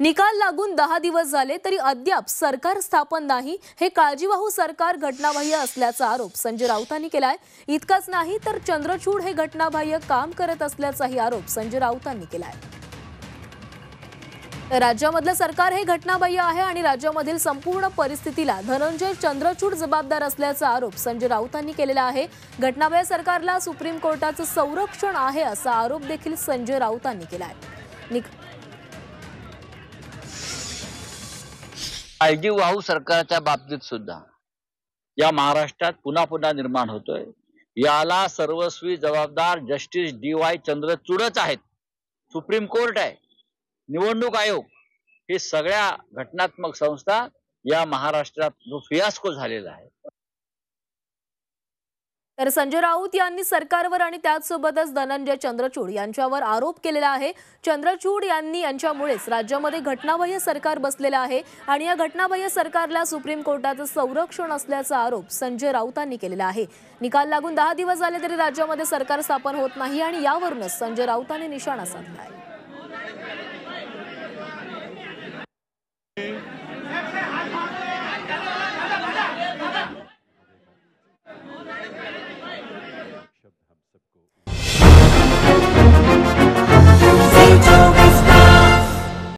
निकाल लागून 10 दिवस झाले तरी अद्याप सरकार स्थापन नाही। हे काळजीवाहू सरकार घटनाबाह्य असल्याचा आरोप संजय राऊतांनी केलाय। इतकंच नाही तर चंद्रचूड हे घटनाबाह्य काम करत असल्याचाही आरोप संजय राऊतांनी केलाय। राज्यामधलं सरकार हे घटनाबाह्य आहे आणि राज्यामधील संपूर्ण परिस्थितीला धनंजय चंद्रचूड जबाबदार असल्याचा आरोप संजय राऊतांनी केलेला आहे। घटनाबाह्य सरकारला सुप्रीम कोर्टाचं संरक्षण आहे असा आरोप देखील संजय राऊतांनी केलाय। काळजीवाहू सरकारच्या बाबतीत सुद्धा या महाराष्ट्रात पुन्हा पुन्हा निर्माण होतोय। याला सर्वस्वी जबाबदार जस्टिस DY चंद्रचूडच आहेत। सुप्रीम कोर्ट आहे, निवडणूक आयोग, हे सगळ्या घटनात्मक संस्था या महाराष्ट्रात जो फियास्को झालेला आहे। तर संजय राऊत यांनी सरकारवर आणि त्याचसोबतच धनंजय चंद्रचूड यांच्यावर आरोप केलेला आहे। चंद्रचूड यांच्यामुळेच राज्यामध्ये घटनाबाह्य सरकार बसलेलं आहे आणि या घटनाबाह्य सरकारला सुप्रीम कोर्टाचं संरक्षण असल्याचा आरोप संजय राऊतांनी केलेला आहे। निकाल लागून 10 दिवस झाले तरी राज्यामध्ये सरकार स्थापन होत नाही आणि यावरूनच संजय राऊतांनी निशाणा साधला आहे।